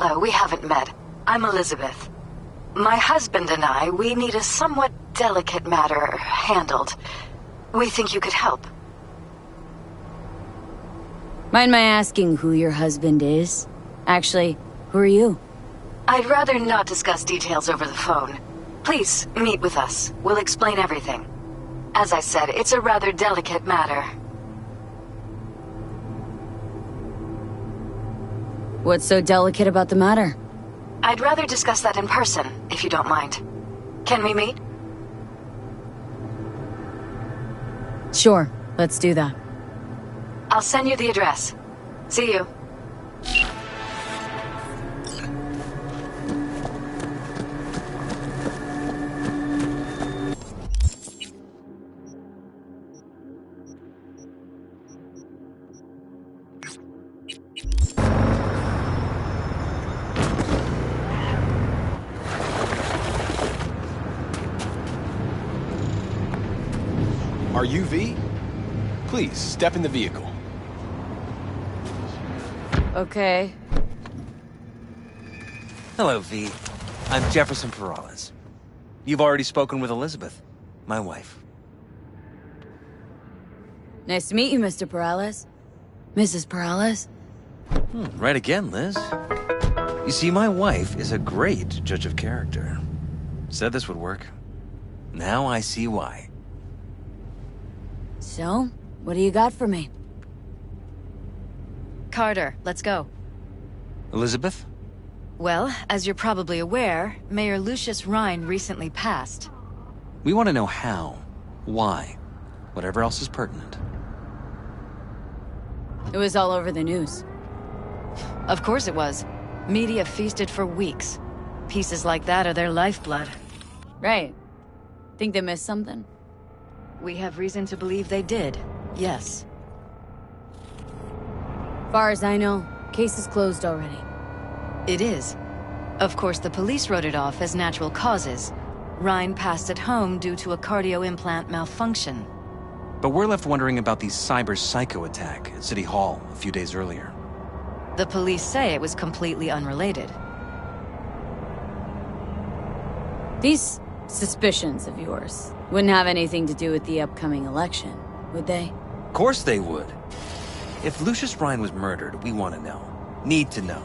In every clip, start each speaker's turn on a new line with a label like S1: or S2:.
S1: Hello, we haven't met. I'm Elizabeth. My husband and I, we need a somewhat delicate matter handled. We think you could help.
S2: Mind my asking who your husband is? Actually, who are you?
S1: I'd rather not discuss details over the phone. Please, meet with us. We'll explain everything. As I said, it's a rather delicate matter.
S2: What's so delicate about the matter?
S1: I'd rather discuss that in person, if you don't mind. Can we meet?
S2: Sure, let's do that.
S1: I'll send you the address. See you.
S3: Are you V? Please, step in the vehicle.
S2: Okay.
S4: Hello, V. I'm Jefferson Perales. You've already spoken with Elizabeth, my wife.
S2: Nice to meet you, Mr. Perales. Mrs. Perales?
S4: Right again, Liz. You see, my wife is a great judge of character. Said this would work. Now I see why.
S2: So, what do you got for me?
S5: Carter, let's go.
S4: Elizabeth?
S5: Well, as you're probably aware, Mayor Lucius Rhine recently passed.
S4: We want to know how, why, whatever else is pertinent.
S2: It was all over the news.
S5: Of course it was. Media feasted for weeks. Pieces like that are their lifeblood.
S2: Right. Think they missed something?
S5: We have reason to believe they did, yes.
S2: Far as I know, case is closed already.
S5: It is. Of course, the police wrote it off as natural causes. Rhine passed at home due to a cardio implant malfunction.
S4: But we're left wondering about the cyber psycho attack at City Hall a few days earlier.
S5: The police say it was completely unrelated.
S2: These suspicions of yours wouldn't have anything to do with the upcoming election, would they?
S4: Of course they would. If Lucius Rhine was murdered, we want to know. Need to know.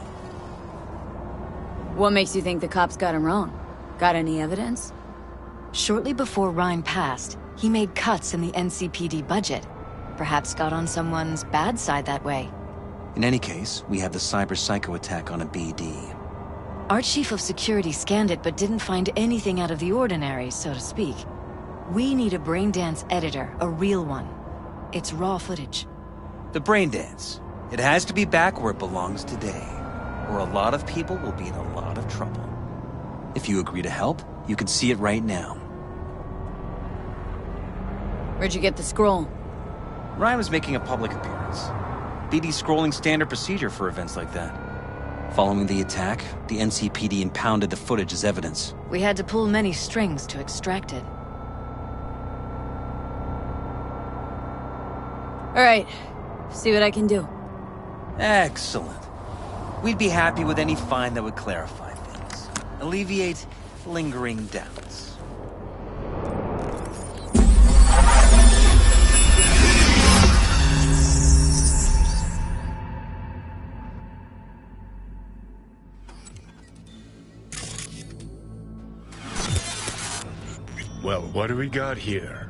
S2: What makes you think the cops got him wrong? Got any evidence?
S5: Shortly before Rhine passed, he made cuts in the NCPD budget. Perhaps got on someone's bad side that way.
S4: In any case, we have the cyber psycho attack on a BD.
S5: Our chief of security scanned it but didn't find anything out of the ordinary, so to speak. We need a braindance editor, a real one. It's raw footage.
S4: The brain dance. It has to be back where it belongs today, or a lot of people will be in a lot of trouble. If you agree to help, you can see it right now.
S2: Where'd you get the scroll?
S4: Ryan was making a public appearance. BD scrolling standard procedure for events like that. Following the attack, the NCPD impounded the footage as evidence.
S5: We had to pull many strings to extract it.
S2: All right, see what I can do.
S4: Excellent. We'd be happy with any find that would clarify things. Alleviate lingering doubts.
S6: Well, what do we got here?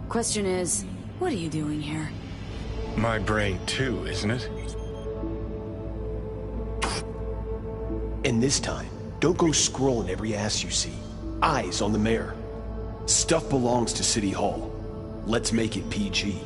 S2: Question is, what are you doing here?
S6: My brain too, isn't it?
S3: And this time, don't go scrolling every ass you see. Eyes on the mayor. Stuff belongs to City Hall. Let's make it PG.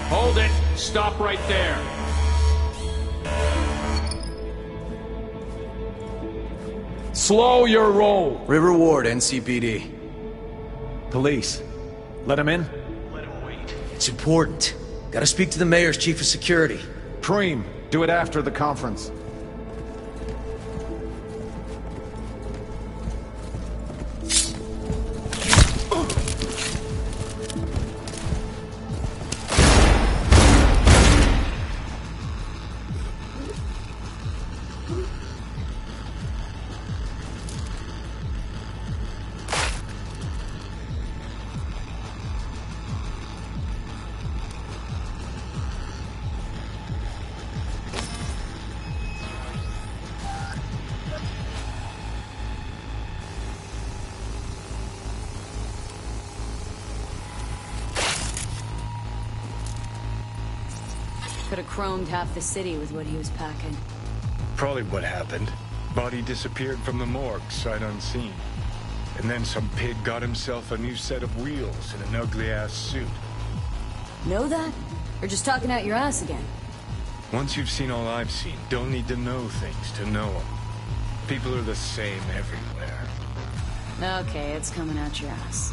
S7: Hold it! Stop right there! Slow your roll!
S8: River Ward, NCPD.
S7: Police. Let him in?
S8: It's important. Gotta speak to the mayor's chief of security.
S7: Preem, do it after the conference.
S2: Could have chromed half the city with what he was packing.
S6: Probably what happened. Body disappeared from the morgue, sight unseen. And then some pig got himself a new set of wheels and an ugly-ass suit.
S2: Know that? Or just talking out your ass again?
S6: Once you've seen all I've seen, don't need to know things to know them. People are the same everywhere.
S2: Okay, it's coming out your ass.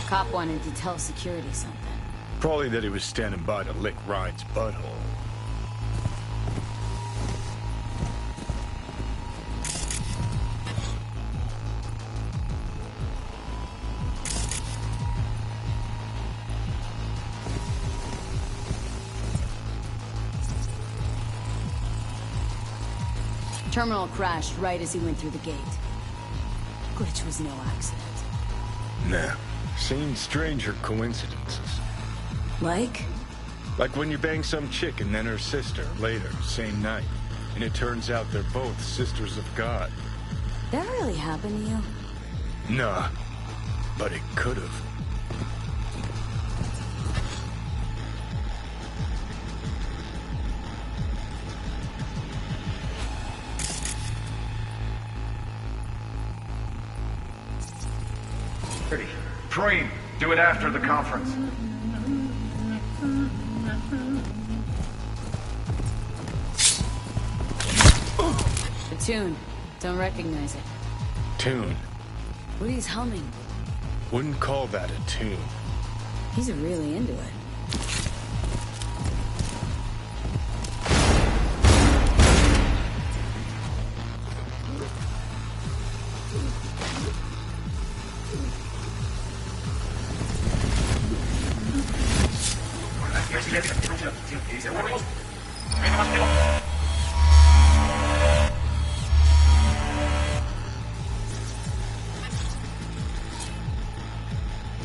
S2: Cop wanted to tell security something.
S6: Probably that he was standing by to lick Ryan's butthole.
S2: Terminal crashed right as he went through the gate. Which was no accident.
S6: Nah. Seen stranger coincidences.
S2: Like?
S6: Like when you bang some chick and then her sister later, same night. And it turns out they're both sisters of God.
S2: That really happened to you?
S6: Nah. But it could've.
S7: Preem, do it after the conference.
S2: The tune. Don't recognize it.
S6: Tune.
S2: What he's humming.
S6: Wouldn't call that a tune.
S2: He's really into it.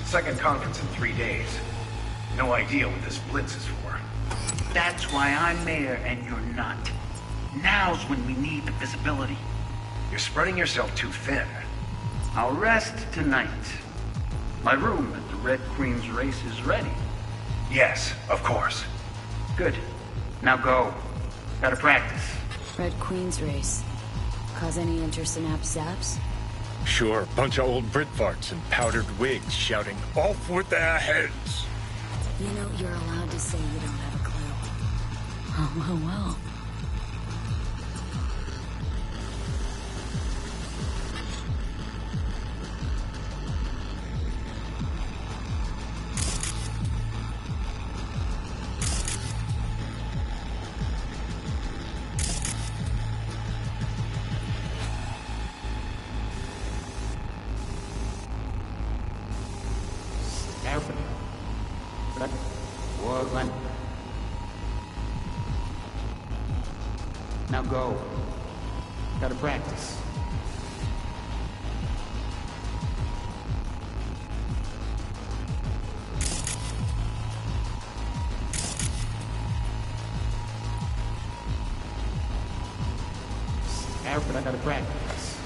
S9: Second conference in 3 days. No idea what this blitz is for.
S10: That's why I'm mayor and you're not. Now's when we need the visibility.
S9: You're spreading yourself too thin.
S10: I'll rest tonight. My room at the Red Queen's race is ready.
S9: Yes, of course.
S10: Good. Now go. Gotta practice.
S2: Red Queen's race. Cause any intersynapse zaps?
S6: Sure, bunch of old Brit farts in powdered wigs shouting, "Off with their heads!"
S2: You know, you're allowed to say you don't have a clue. Oh, well.
S10: Now go. Gotta practice. Alfred, I gotta practice.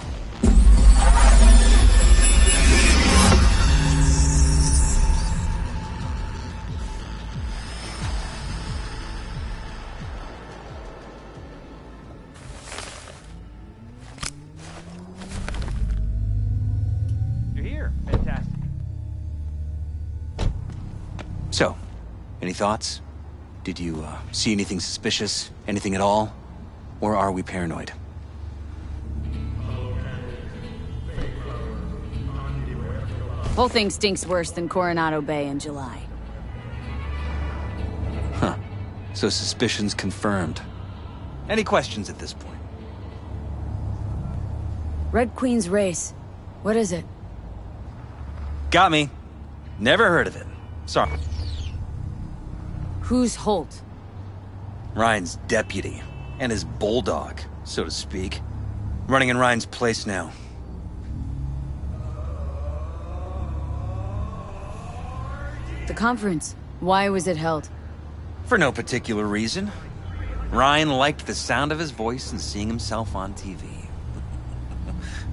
S4: So, any thoughts? Did you, see anything suspicious? Anything at all? Or are we paranoid?
S2: Whole thing stinks worse than Coronado Bay in July.
S4: Huh. So suspicions confirmed. Any questions at this point?
S2: Red Queen's race. What is it?
S4: Got me. Never heard of it. Sorry.
S2: Who's Holt?
S4: Ryan's deputy. And his bulldog, so to speak. Running in Ryan's place now.
S2: The conference. Why was it held?
S4: For no particular reason. Ryan liked the sound of his voice and seeing himself on TV.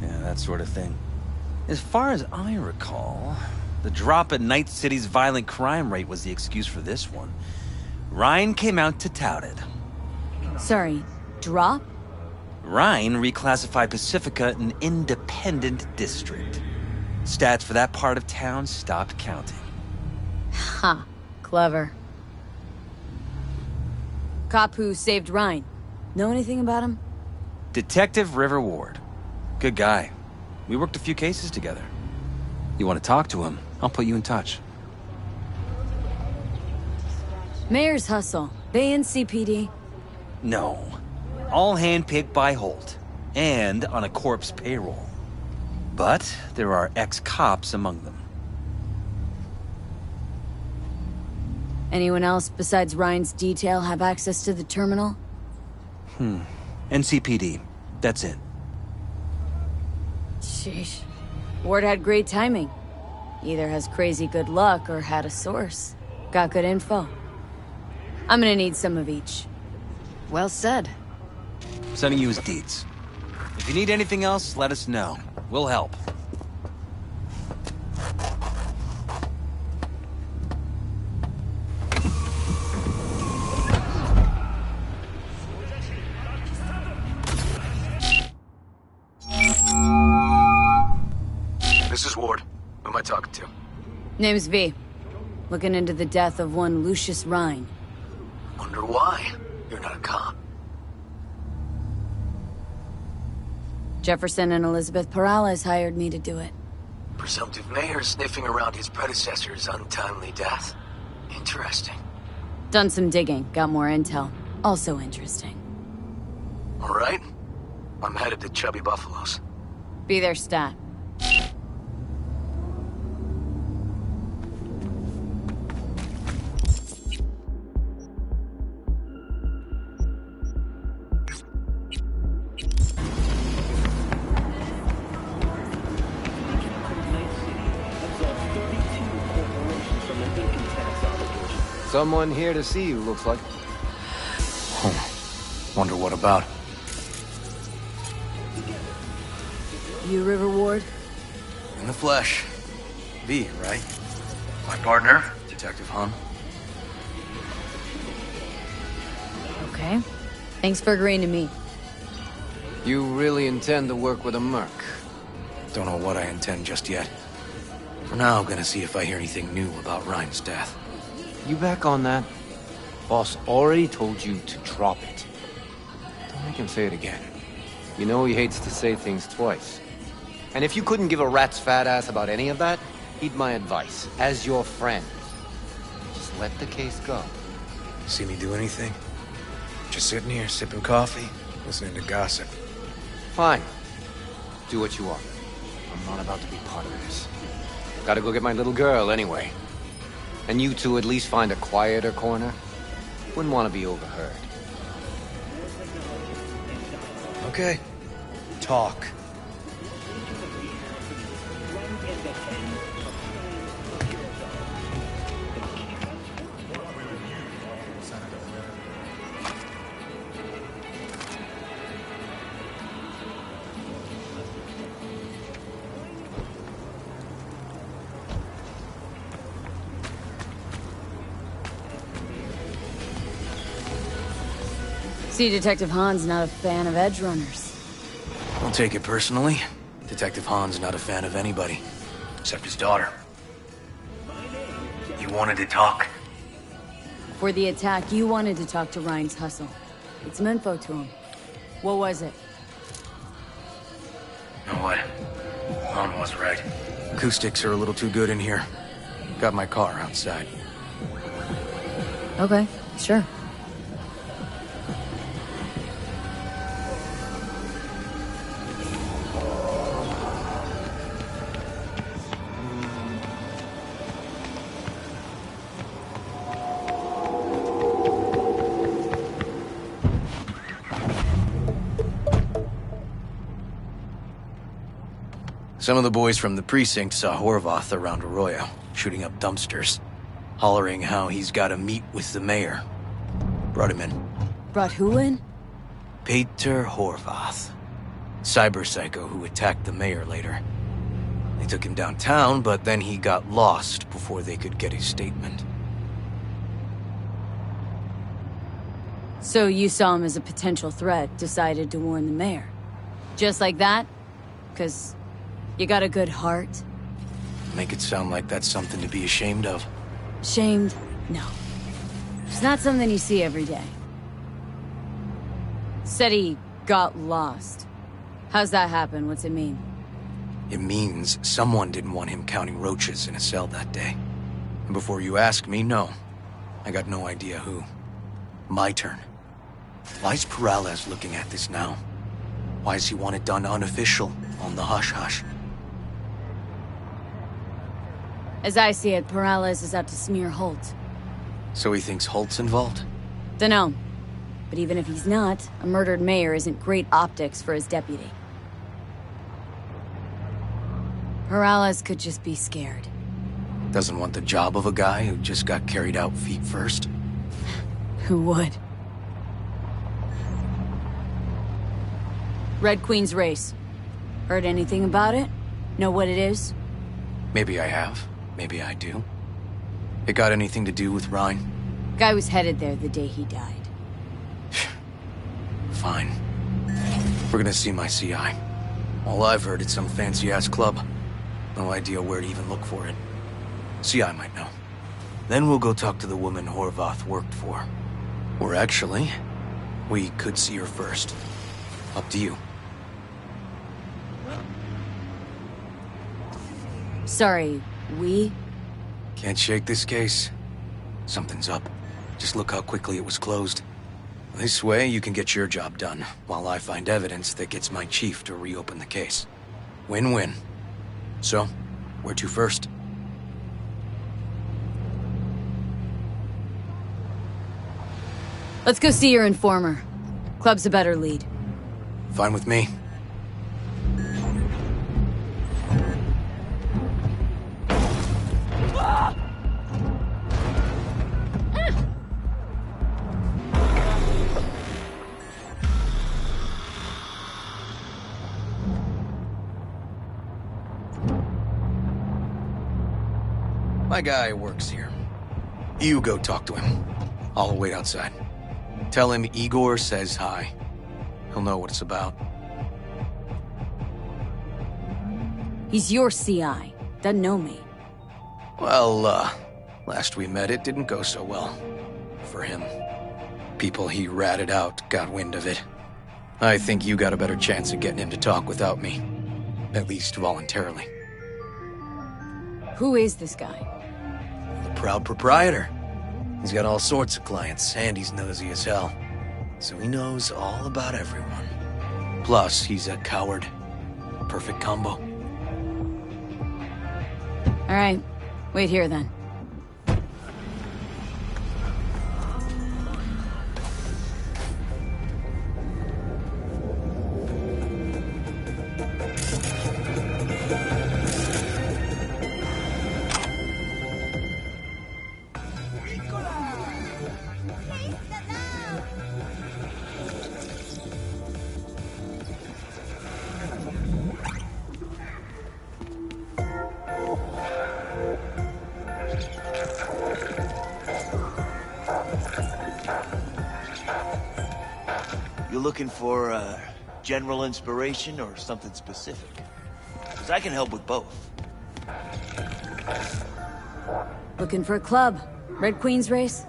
S4: Yeah, that sort of thing. As far as I recall, the drop in Night City's violent crime rate was the excuse for this one. Ryan came out to tout it.
S2: Sorry, drop?
S4: Ryan reclassified Pacifica an independent district. Stats for that part of town stopped counting.
S2: Ha, clever. Cop who saved Ryan. Know anything about him?
S4: Detective River Ward. Good guy. We worked a few cases together. You want to talk to him? I'll put you in touch.
S2: Mayor's hustle. They in CPD?
S4: No. All handpicked by Holt. And on a corpse payroll. But there are ex-cops among them.
S2: Anyone else besides Ryan's detail have access to the terminal?
S4: NCPD. That's it.
S2: Sheesh. Ward had great timing. Either has crazy good luck or had a source. Got good info. I'm gonna need some of each.
S5: Well said.
S4: Sending you his deeds. If you need anything else, let us know. We'll help.
S11: This is Ward. Who am I talking to?
S2: Name's V. Looking into the death of one Lucius Rhine.
S11: Wonder why. You're not a cop.
S2: Jefferson and Elizabeth Perales hired me to do it.
S11: Presumptive mayor sniffing around his predecessor's untimely death. Interesting.
S2: Done some digging, got more intel. Also interesting.
S11: All right. I'm headed to Chubby Buffaloes.
S2: Be there, stat.
S12: Someone here to see you, looks like.
S11: Wonder what about.
S2: You River Ward?
S11: In the flesh. V, right?
S10: My partner?
S11: Detective Hahn.
S2: Okay. Thanks for agreeing to meet.
S12: You really intend to work with a merc?
S11: Don't know what I intend just yet. For now, I'm gonna see if I hear anything new about Ryan's death.
S12: You back on that? Boss already told you to drop it. Don't make him say it again. You know he hates to say things twice. And if you couldn't give a rat's fat ass about any of that, heed my advice, as your friend. Just let the case go.
S11: See me do anything? Just sitting here, sipping coffee, listening to gossip.
S12: Fine. Do what you want. I'm not about to be part of this. Gotta go get my little girl anyway. And you two at least find a quieter corner. Wouldn't want to be overheard.
S11: Okay. Talk.
S2: See, Detective Hahn's not a fan of edge runners.
S11: Don't take it personally. Detective Hahn's not a fan of anybody, except his daughter. You You wanted to talk?
S2: For the attack, you wanted to talk to Ryan's hustle. Get some info to him. What was it?
S11: Know what? Lon was right. Acoustics are a little too good in here. Got my car outside.
S2: Okay, sure.
S11: Some of the boys from the precinct saw Horvath around Arroyo, shooting up dumpsters, hollering how he's got to meet with the mayor. Brought him in.
S2: Brought who in?
S11: Peter Horvath. Cyber psycho who attacked the mayor later. They took him downtown, but then he got lost before they could get his statement.
S2: So you saw him as a potential threat, decided to warn the mayor. Just like that? 'Cause you got a good heart?
S11: Make it sound like that's something to be ashamed of.
S2: Shamed? No. It's not something you see every day. Said he got lost. How's that happen? What's it mean?
S11: It means someone didn't want him counting roaches in a cell that day. And before you ask me, no. I got no idea who. My turn. Why's Peralez looking at this now? Why does he want it done unofficial, on the hush-hush?
S2: As I see it, Peralez is out to smear Holt.
S11: So he thinks Holt's involved?
S2: Dunno. But even if he's not, a murdered mayor isn't great optics for his deputy. Peralez could just be scared.
S11: Doesn't want the job of a guy who just got carried out feet first?
S2: Who would? Red Queen's race. Heard anything about it? Know what it is?
S11: Maybe I have. Maybe I do. It got anything to do with Ryan?
S2: Guy was headed there the day he died.
S11: Fine. We're gonna see my CI. All I've heard is some fancy-ass club. No idea where to even look for it. CI might know. Then we'll go talk to the woman Horvath worked for. Or actually, we could see her first. Up to you.
S2: Sorry, we?
S11: Can't shake this case. Something's up. Just look how quickly it was closed. This way, you can get your job done, while I find evidence that gets my chief to reopen the case. Win-win. So, where to first?
S2: Let's go see your informer. Club's a better lead.
S11: Fine with me. My guy works here. You go talk to him. I'll wait outside. Tell him Igor says hi. He'll know what it's about.
S2: He's your CI. Doesn't know me.
S11: Well, last we met it didn't go so well. For him. People he ratted out got wind of it. I think you got a better chance of getting him to talk without me. At least voluntarily.
S2: Who is this guy?
S11: The proud proprietor. He's got all sorts of clients, and he's nosy as hell. So he knows all about everyone. Plus, he's a coward. Perfect combo.
S2: All right. Wait here, then.
S13: You looking for general inspiration or something specific? Because I can help with both.
S2: Looking for a club? Red Queen's race?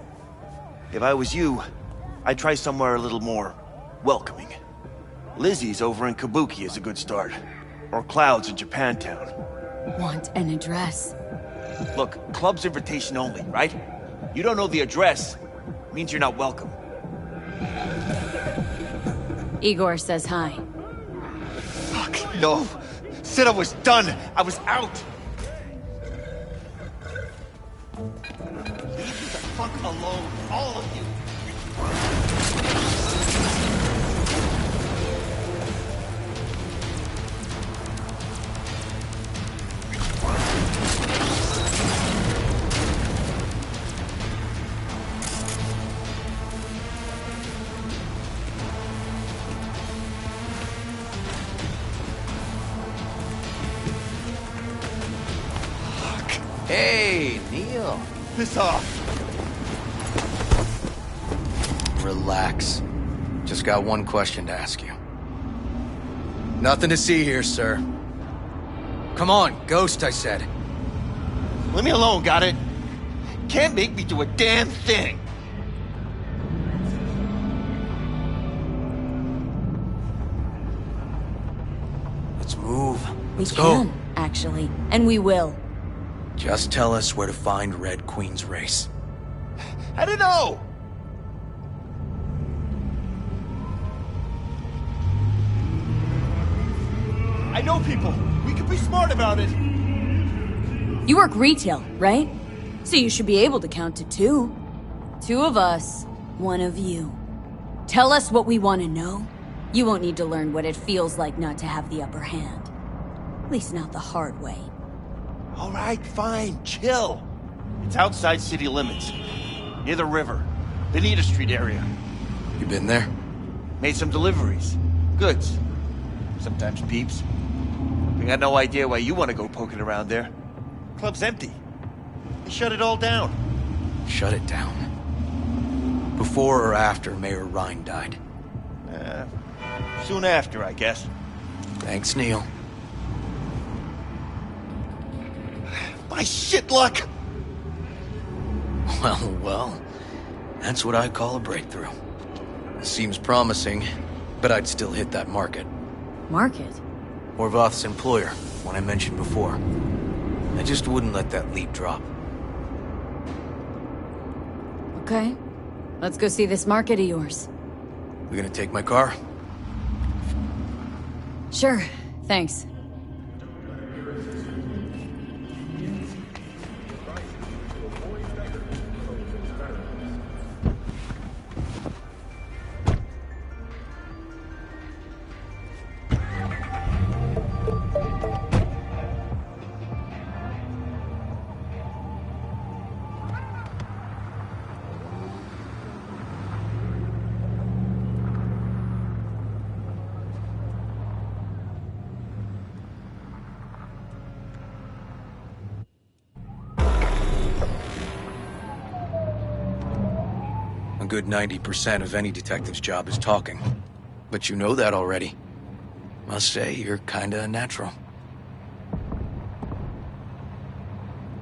S13: If I was you, I'd try somewhere a little more welcoming. Lizzie's over in Kabuki is a good start. Or Cloud's in Japantown.
S2: Want an address?
S13: Look, club's invitation only, right? You don't know the address, means you're not welcome.
S2: Igor says hi.
S13: Fuck, no. Said I was done. I was out. Leave me the fuck alone, all of you.
S11: Hey, Neil.
S13: Piss off.
S11: Relax. Just got one question to ask you. Nothing to see here, sir. Come on, Ghost, I said.
S13: Leave me alone, got it? Can't make me do a damn thing.
S11: Let's move.
S2: We can, actually. And we will.
S11: Just tell us where to find Red Queen's race.
S13: I don't know. I know people. We could be smart about it.
S2: You work retail, right? So you should be able to count to 2. 2 of us, 1 of you. Tell us what we want to know. You won't need to learn what it feels like not to have the upper hand. At least not the hard way.
S13: All right, fine, chill. It's outside city limits. Near the river. Benita Street area.
S11: You been there?
S13: Made some deliveries. Goods. Sometimes peeps. We got no idea why you want to go poking around there. Club's empty. They shut it all down.
S11: Shut it down. Before or after Mayor Ryan died?
S13: Soon after, I guess.
S11: Thanks, Neil.
S13: My shit luck!
S11: Well, that's what I call a breakthrough. Seems promising, but I'd still hit that market.
S2: Market?
S11: Horvath's employer, one I mentioned before. I just wouldn't let that lead drop.
S2: Okay. Let's go see this market of yours.
S11: We gonna take my car?
S2: Sure. Thanks.
S11: A good 90% of any detective's job is talking. But you know that already. Must say, you're kinda a natural.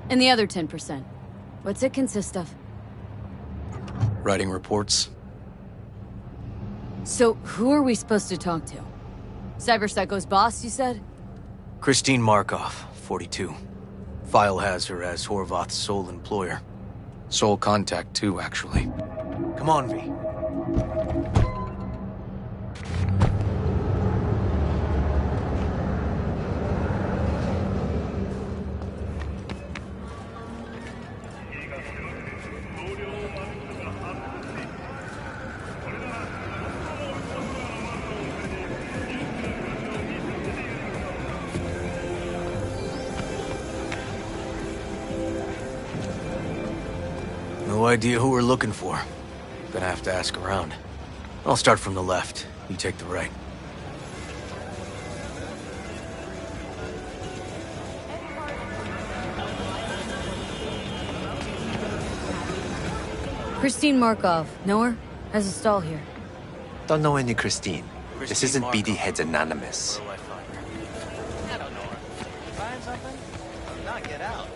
S2: And the other 10%? What's it consist of?
S11: Writing reports.
S2: So, who are we supposed to talk to? Cyberpsycho's boss, you said?
S11: Christine Markov, 42. File has her as Horvath's sole employer. Sole contact, too, actually. Come on, V. No idea who we're looking for. Gonna have to ask around. I'll start from the left. You take the right.
S2: Christine Markov. Know her? Has a stall here.
S14: Don't know any Christine. This isn't BD Heads Anonymous.
S11: I don't know her. Find something? Not get out.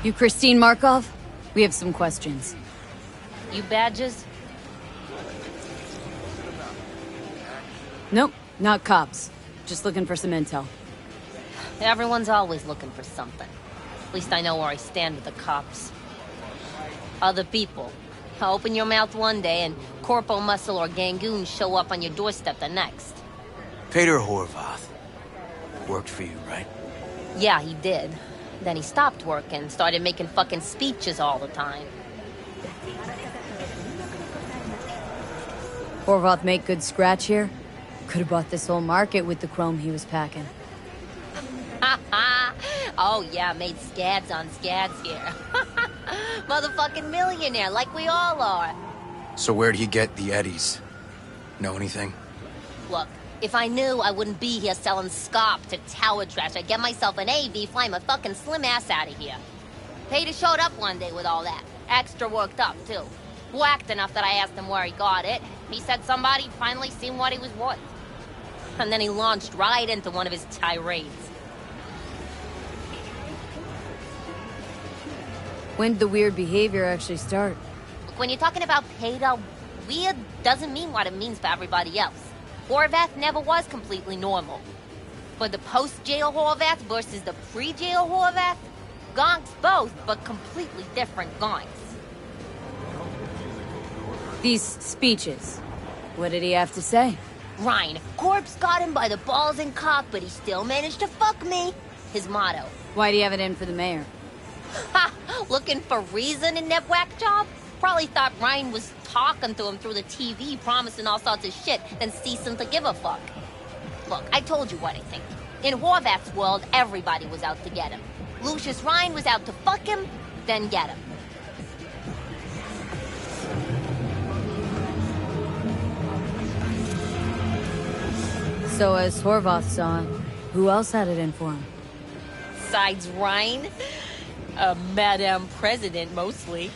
S2: You Christine Markov? We have some questions.
S15: You badges?
S2: Nope, not cops. Just looking for some intel.
S15: Everyone's always looking for something. At least I know where I stand with the cops. Other people. Open your mouth one day and Corpo Muscle or Gangoon show up on your doorstep the next.
S11: Peter Horvath. Worked for you, right?
S15: Yeah, he did. Then he stopped working, started making fucking speeches all the time.
S2: Horvath make good scratch here? Could have bought this whole market with the chrome he was packing.
S15: Oh yeah, made scads on scads here. Motherfucking millionaire, like we all are.
S11: So where'd he get the eddies? Know anything?
S15: Look, if I knew, I wouldn't be here selling scop to tower trash. I'd get myself an AV, fly my fucking slim ass out of here. Peter showed up one day with all that. Extra worked up, too. Whacked enough that I asked him where he got it. He said somebody finally seen what he was worth. And then he launched right into one of his tirades.
S2: When did the weird behavior actually start?
S15: Look, when you're talking about Peter, weird doesn't mean what it means for everybody else. Horvath never was completely normal. For the post-jail Horvath versus the pre-jail Horvath, gonks both, but completely different gonks.
S2: These speeches, what did he have to say?
S15: Ryan, Corpse got him by the balls and cock, but he still managed to fuck me. His motto.
S2: Why'd he have it in for the mayor?
S15: Ha! Looking for reason in that whack job? Probably thought Ryan was talking to him through the TV, promising all sorts of shit, then ceasing to give a fuck. Look, I told you what I think. In Horvath's world, everybody was out to get him. Lucius Ryan was out to fuck him, then get him.
S2: So as Horvath saw it, who else had it in for him?
S15: Besides Ryan? Madame President, mostly.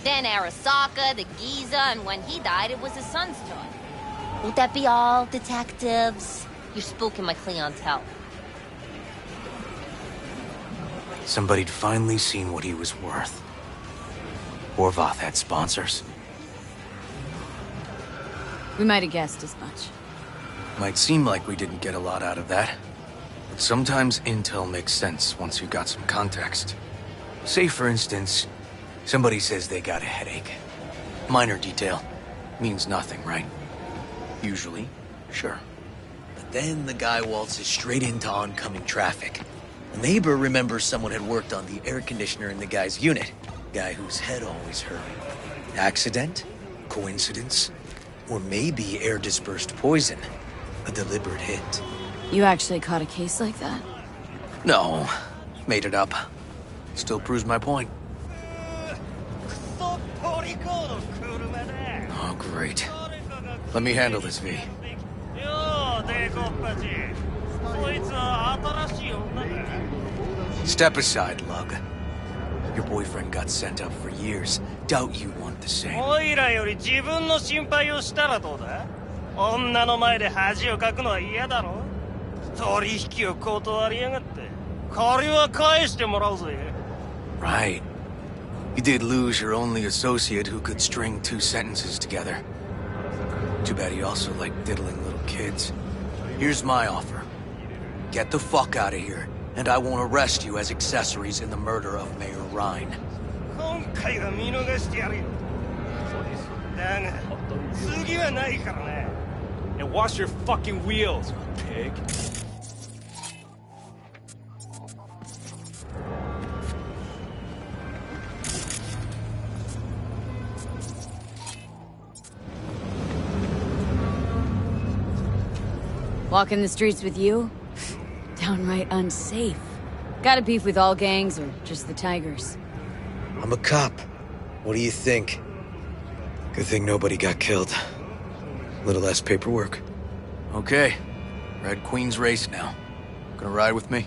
S15: Then Arasaka, the Giza, and when he died, it was his son's turn. Would that be all, detectives? You're spooking my clientele.
S11: Somebody'd finally seen what he was worth. Horvath had sponsors.
S2: We might have guessed as much.
S11: Might seem like we didn't get a lot out of that. But sometimes intel makes sense once you've got some context. Say, for instance, somebody says they got a headache. Minor detail. Means nothing, right? Usually, sure. But then the guy waltzes straight into oncoming traffic. A neighbor remembers someone had worked on the air conditioner in the guy's unit. Guy whose head always hurt. Accident? Coincidence? Or maybe air-dispersed poison. A deliberate hit.
S2: You actually caught a case like that?
S11: No. Made it up. Still proves my point. Oh, great. Let me handle this, V. Step aside, Lug. Your boyfriend got sent up for years. Doubt you want the same.
S16: おいらより自分の心配をしたらどうだ? 女の前で恥をかくのは嫌だろ? 取引を断りやがって。借りは返してもらうぜ。
S11: Right. You did lose your only associate who could string 2 sentences together. Too bad he also liked diddling little kids. Here's my offer. Get the fuck out of here, and I won't arrest you as accessories in the murder of Mayor Ryan.
S16: 今回は見逃してやるよ。だが、次はないからね。
S7: And wash your fucking wheels, pig.
S2: Walking the streets with you? Downright unsafe. Got a beef with all gangs or just the Tigers?
S8: I'm a cop. What do you think? Good thing nobody got killed. Little less paperwork.
S11: Okay. Red Queen's race now. Gonna ride with me?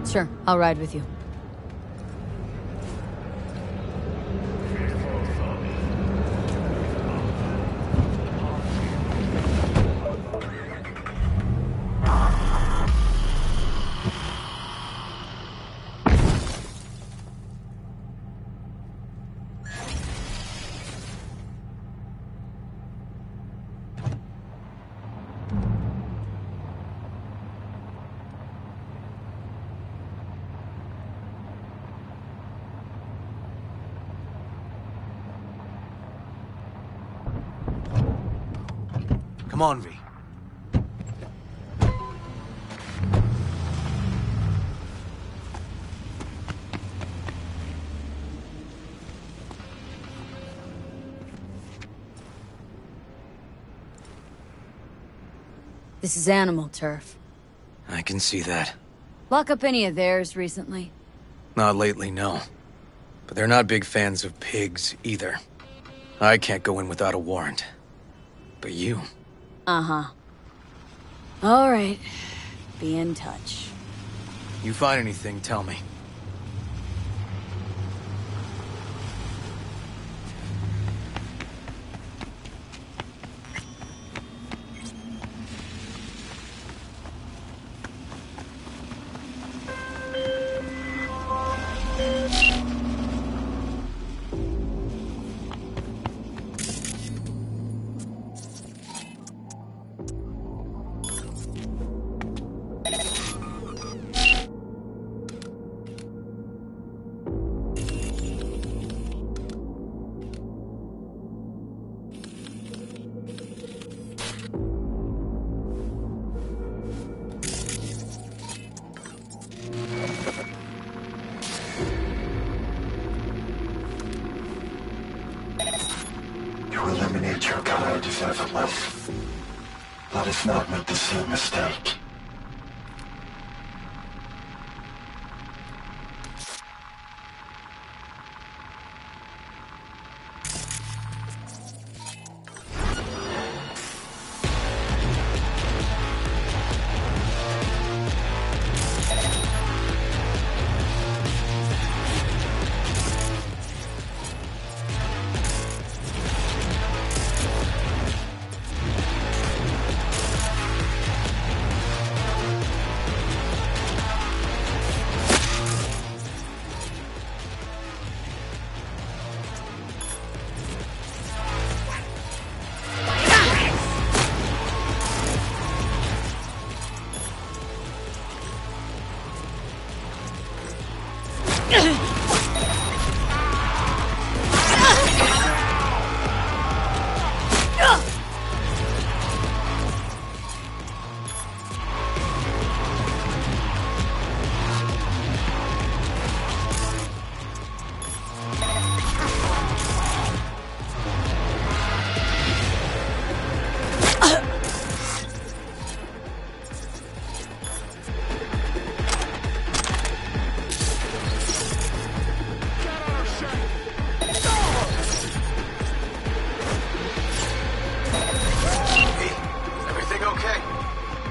S2: Sure, I'll ride with you.
S11: Come on, V.
S2: This is animal turf.
S11: I can see that.
S2: Lock up any of theirs recently?
S11: Not lately, no. But they're not big fans of pigs, either. I can't go in without a warrant. But you...
S2: Uh-huh. All right. Be in touch.
S11: You find anything, tell me.
S17: Eliminate your guide is effortless. Let us not make the same mistake.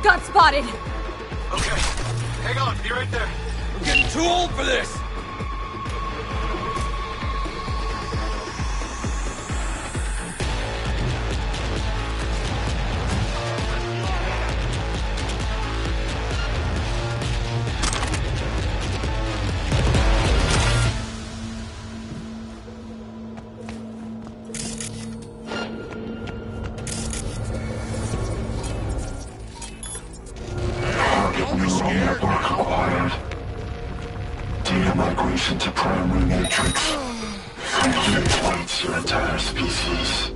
S2: Got spotted!
S17: Okay, hang on, be right there.
S11: I'm getting too old for this!
S17: Network acquired. Data migration to primary matrix. Friendly exploits your entire species.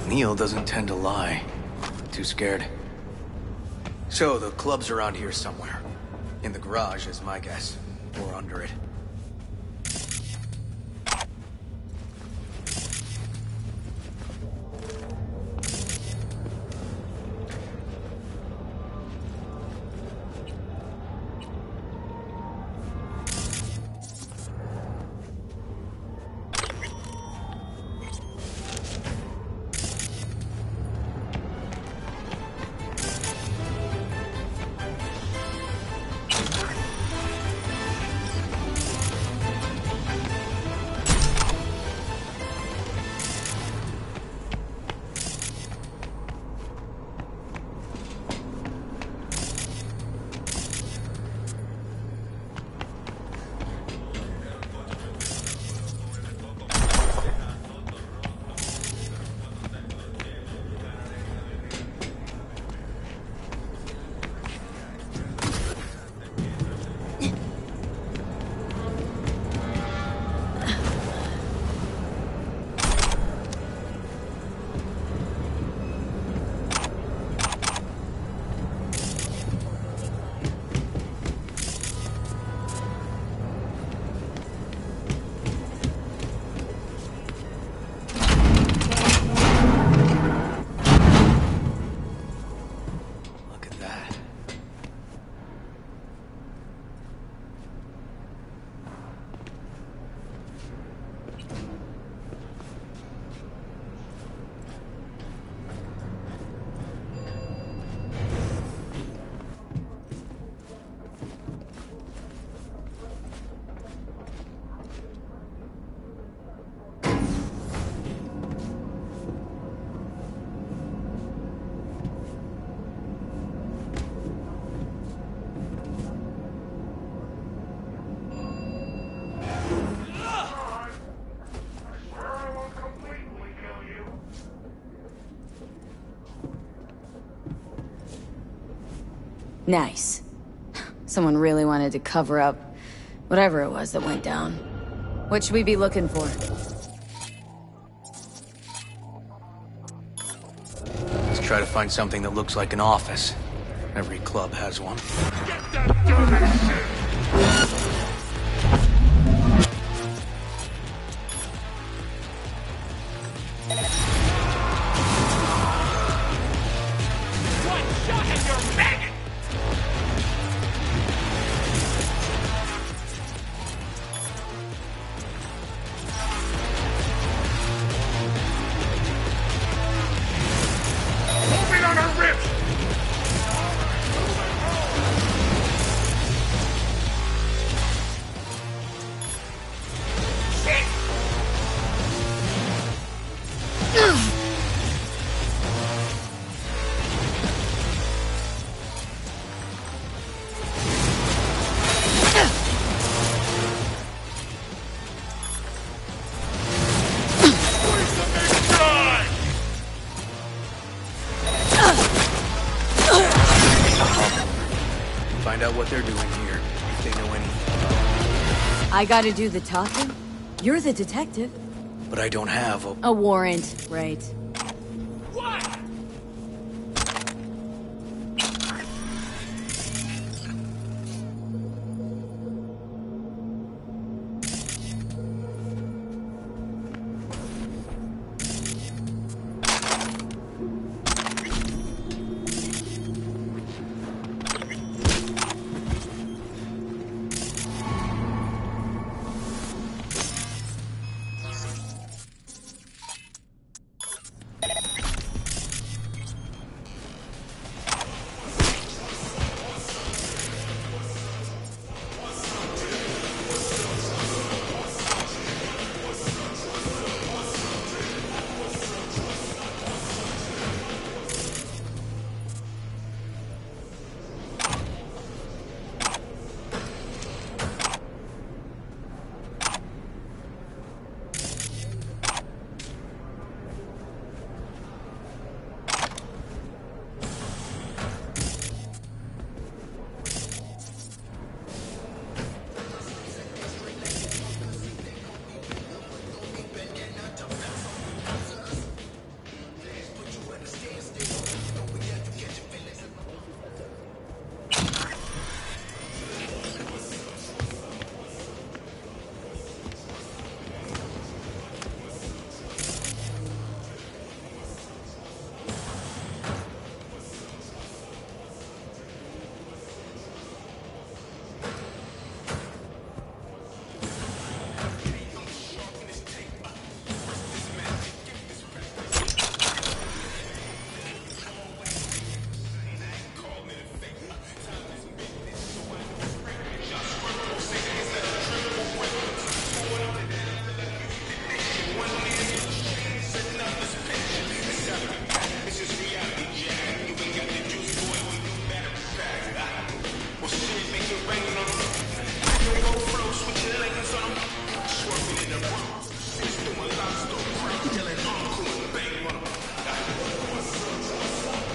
S11: Neil doesn't tend to lie. Too scared. So, the club's around here somewhere. In the garage is my guess. Or under it.
S2: Nice. Someone really wanted to cover up whatever it was that went down. What should we be looking for?
S11: Let's try to find something that looks like an office. Every club has one. Find out what they're doing here, if they know anything.
S2: I gotta do the talking? You're the detective.
S11: But I don't have
S2: a warrant, right?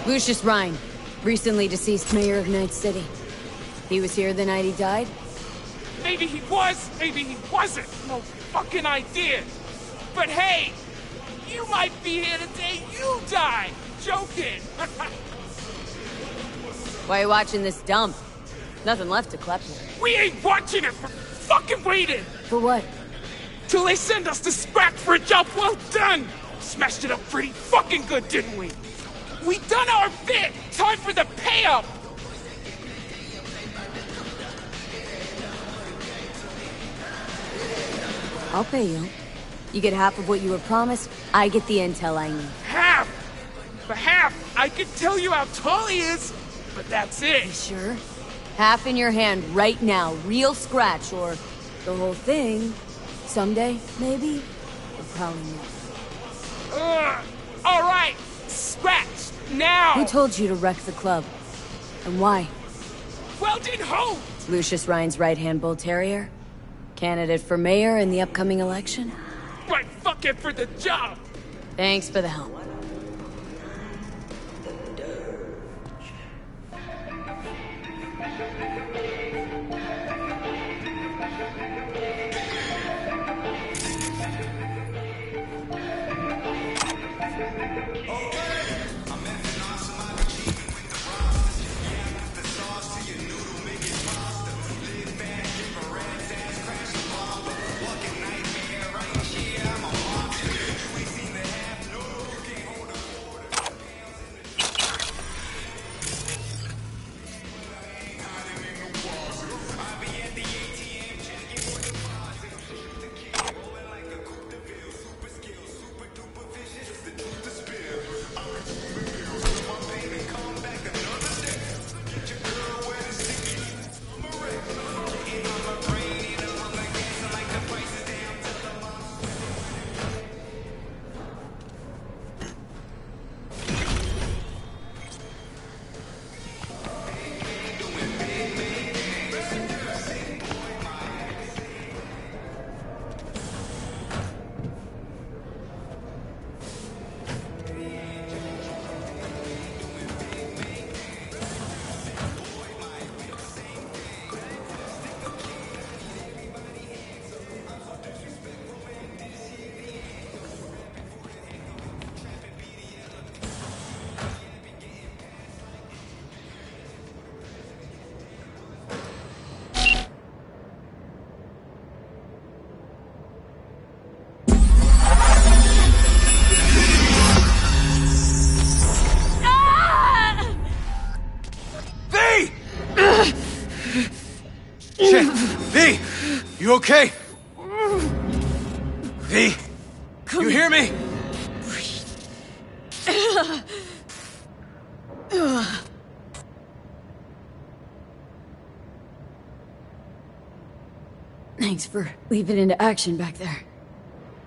S2: Lucius Rhine, recently deceased mayor of Night City. He was here the night he died?
S18: Maybe he was, maybe he wasn't. No fucking idea. But hey, you might be here the day you die. Joking.
S2: Why are you watching this dump? Nothing left to collect here.
S18: We ain't watching it, we're fucking waiting.
S2: For what?
S18: Till they send us the scrap for a job well done. Smashed it up pretty fucking good, didn't we? We done our bit! Time for the pay-up!
S2: I'll pay you. You get half of what you were promised, I get the intel I need.
S18: Half! For half, I could tell you how tall he is, but that's it.
S2: You sure? Half in your hand right now, real scratch, or the whole thing. Someday, maybe? But probably not.
S18: Alright! Scratch! Now!
S2: Who told you to wreck the club? And why?
S18: Weldon Holt!
S2: Lucius Rhine's right-hand bull terrier? Candidate for mayor in the upcoming election?
S18: Right fucking for the job!
S2: Thanks for the help.
S11: okay? V? You hear me?
S2: Thanks for leaving into action back there.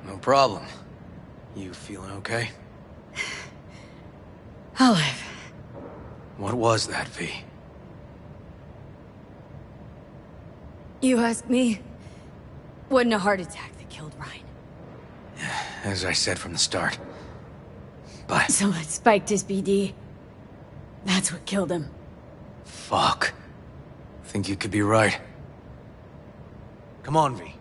S11: No problem. You feeling okay?
S2: I'll live.
S11: What was that, V?
S2: You asked me? Wasn't a heart attack that killed Ryan.
S11: As I said from the start. But...
S2: So it spiked his BD. That's what killed him.
S11: Fuck. Think you could be right. Come on, V.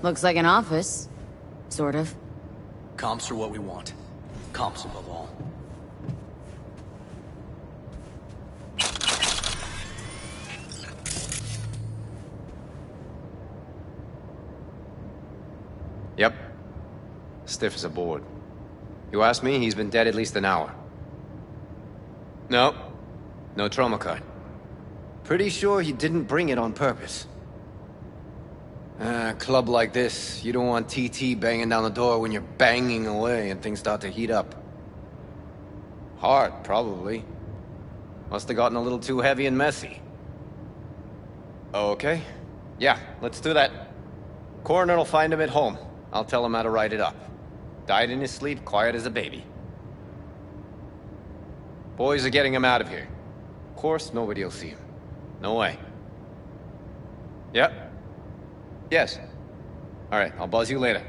S2: Looks like an office. Sort of.
S11: Comps are what we want. Comps above all.
S12: Yep. Stiff as a board. You ask me, he's been dead at least an hour. No. No trauma card. Pretty sure he didn't bring it on purpose. A club like this, you don't want TT banging down the door when you're banging away and things start to heat up. Hard, probably. Must have gotten a little too heavy and messy. Okay. Yeah, let's do that. Coroner will find him at home. I'll tell him how to write it up. Died in his sleep, quiet as a baby. Boys are getting him out of here. Of course, nobody will see him. No way. Yep. Yes. All right, I'll buzz you later.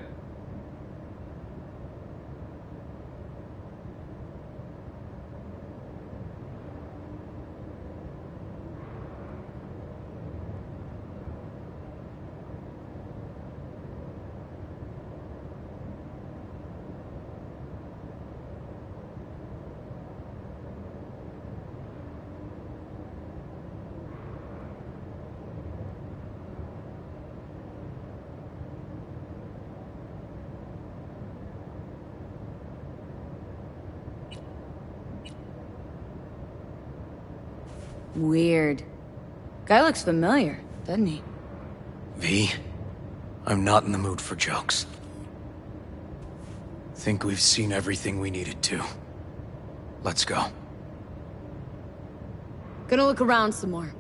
S2: Weird. Guy looks familiar, doesn't he?
S11: V, I'm not in the mood for jokes. Think we've seen everything we needed to. Let's go.
S2: Gonna look around some more.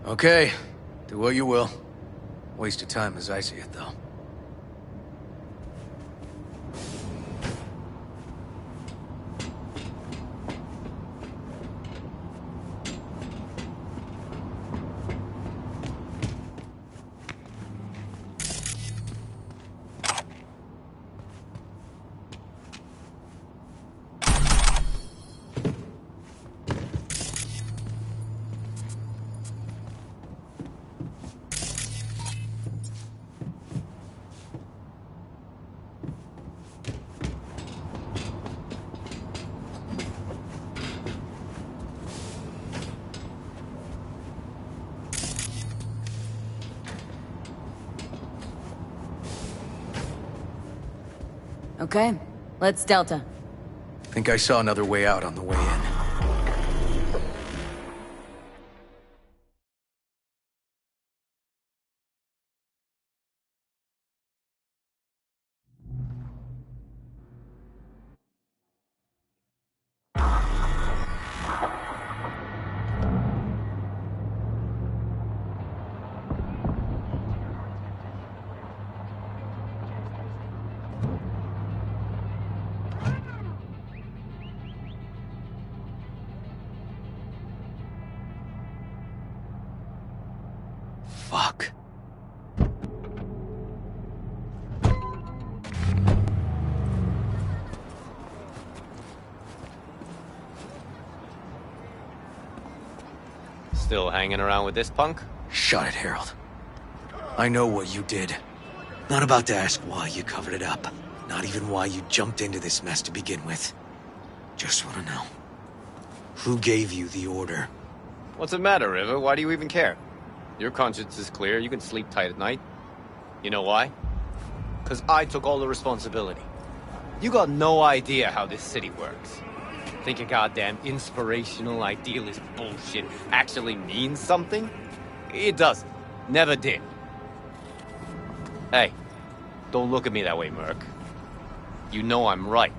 S11: Okay, do what you will. Waste of time as I see it, though.
S2: Okay, let's Delta.
S11: Think I saw another way out on the way in. Fuck.
S12: Still hanging around with this punk?
S11: Shut it, Harold. I know what you did. Not about to ask why you covered it up. Not even why you jumped into this mess to begin with. Just want to know. Who gave you the order?
S12: What's the matter, River? Why do you even care? Your conscience is clear, you can sleep tight at night. You know why? Because I took all the responsibility. You got no idea how this city works. Think your goddamn inspirational, idealist bullshit actually means something? It doesn't. Never did. Hey, don't look at me that way, Merc. You know I'm right.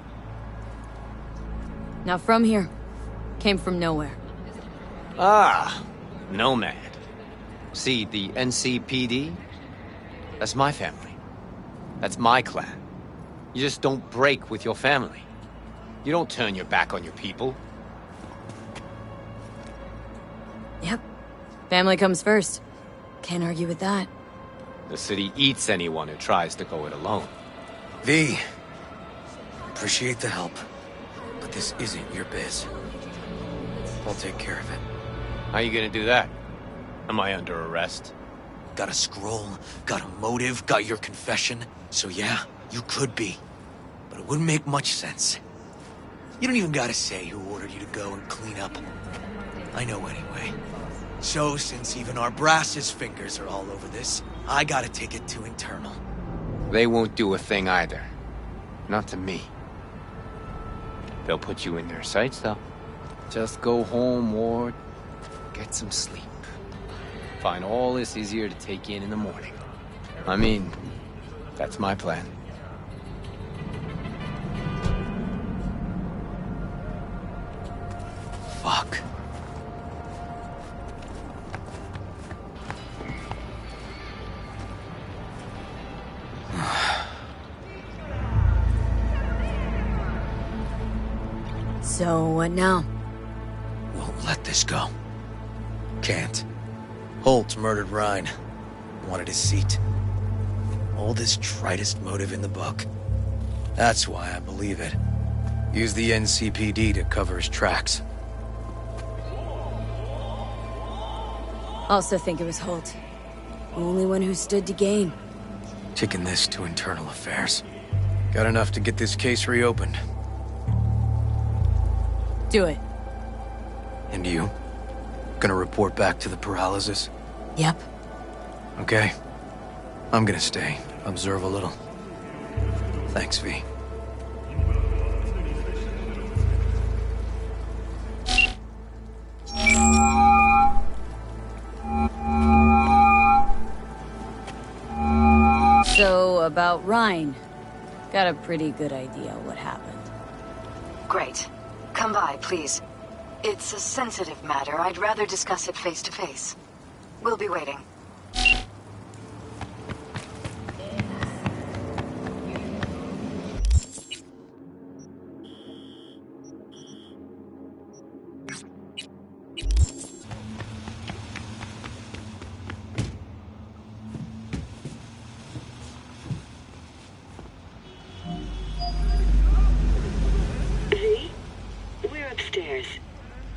S2: Not from here. Came from nowhere.
S12: Ah, Nomad. See, the NCPD? That's my family. That's my clan. You just don't break with your family. You don't turn your back on your people.
S2: Yep. Family comes first. Can't argue with that.
S12: The city eats anyone who tries to go it alone.
S11: V. Appreciate the help. But this isn't your biz. I'll take care of it.
S12: How you gonna do that? Am I under arrest?
S11: Got a scroll, got a motive, got your confession. So yeah, you could be. But it wouldn't make much sense. You don't even gotta say who ordered you to go and clean up. I know anyway. So, since even our brass's fingers are all over this, I gotta take it to internal.
S12: They won't do a thing either. Not to me. They'll put you in their sights, though. Just go home, Ward. Get some sleep. Find all this easier to take in the morning. I mean, that's my plan.
S11: Fuck.
S2: So, what now?
S11: Won't let this go. Can't. Holt murdered Ryan. Wanted his seat. Oldest, tritest motive in the book. That's why I believe it. Use the NCPD to cover his tracks.
S2: Also think it was Holt. Only one who stood to gain.
S11: Taking this to internal affairs. Got enough to get this case reopened.
S2: Do it.
S11: And you? Gonna report back to the paralysis?
S2: Yep.
S11: Okay. I'm gonna stay. Observe a little. Thanks, V.
S2: So, about Ryan. Got a pretty good idea what happened.
S1: Great. Come by, please. It's a sensitive matter. I'd rather discuss it face to face. We'll be waiting.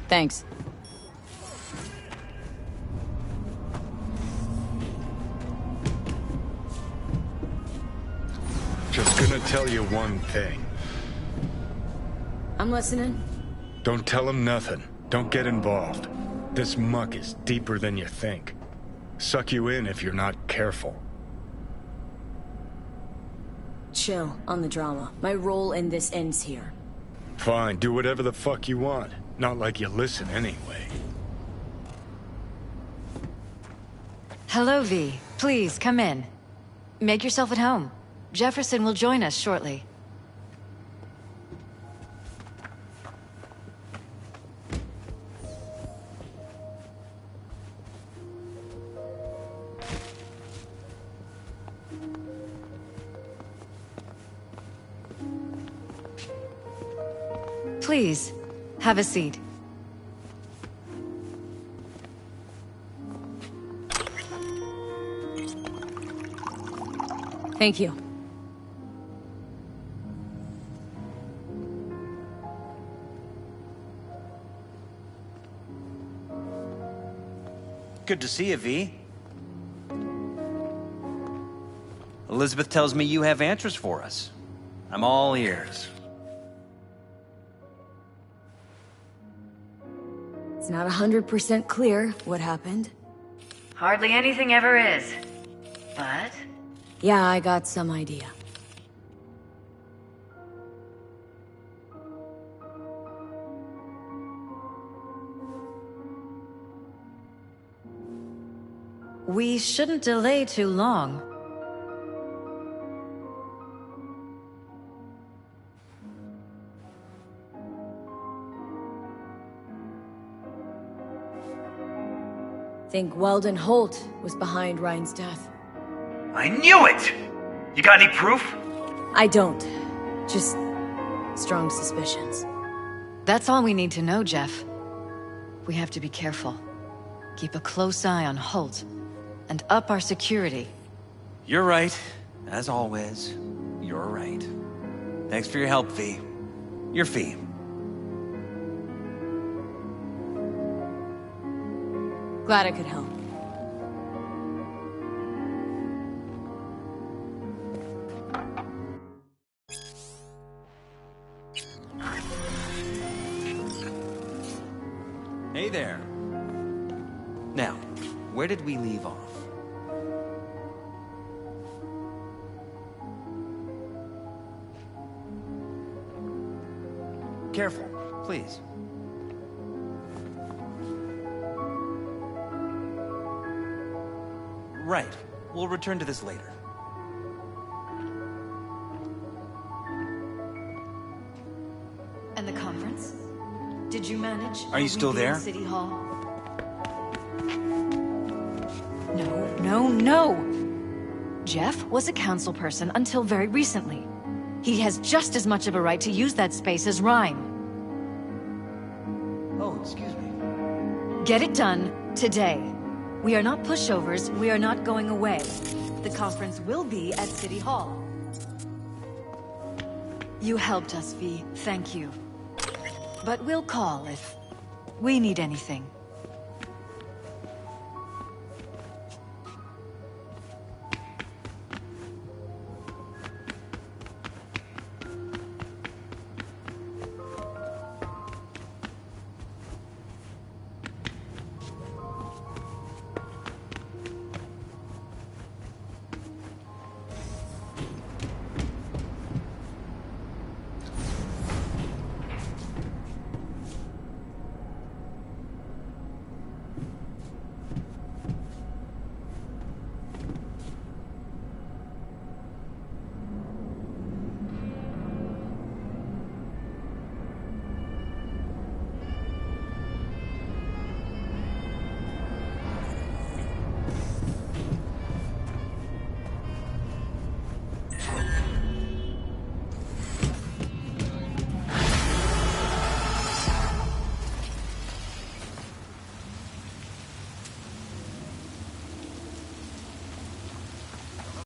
S2: Thanks.
S6: Just gonna tell you one thing.
S2: I'm listening.
S6: Don't tell him nothing. Don't get involved. This muck is deeper than you think. Suck you in if you're not careful.
S2: Chill on the drama. My role in this ends here.
S6: Fine, do whatever the fuck you want. Not like you listen anyway.
S5: Hello, V. Please, come in. Make yourself at home. Jefferson will join us shortly. Please, have a seat.
S2: Thank you.
S4: Good to see you, V. Elizabeth tells me you have answers for us. I'm all ears.
S2: It's not 100% clear what happened.
S5: Hardly anything ever is. But...
S2: Yeah, I got some idea.
S5: we shouldn't delay too long.
S2: Think Weldon Holt was behind Ryan's death.
S9: I knew it! You got any proof?
S2: I don't. Just strong suspicions.
S5: That's all we need to know, Jeff. We have to be careful. Keep a close eye on Holt. And up our security.
S4: You're right. As always, you're right. Thanks for your help, V. Your fee.
S2: Glad I could help.
S4: Hey there. Now, where did we leave off? Careful, please. Right. We'll return to this later.
S5: And the conference? Did you manage?
S4: Are you still there?
S5: City Hall? No. Jeff was a council person until very recently. He has just as much of a right to use that space as Ryan.
S4: Oh, excuse me.
S5: Get it done today. We are not pushovers, we are not going away. The conference will be at City Hall. You helped us, V. Thank you. But we'll call if we need anything.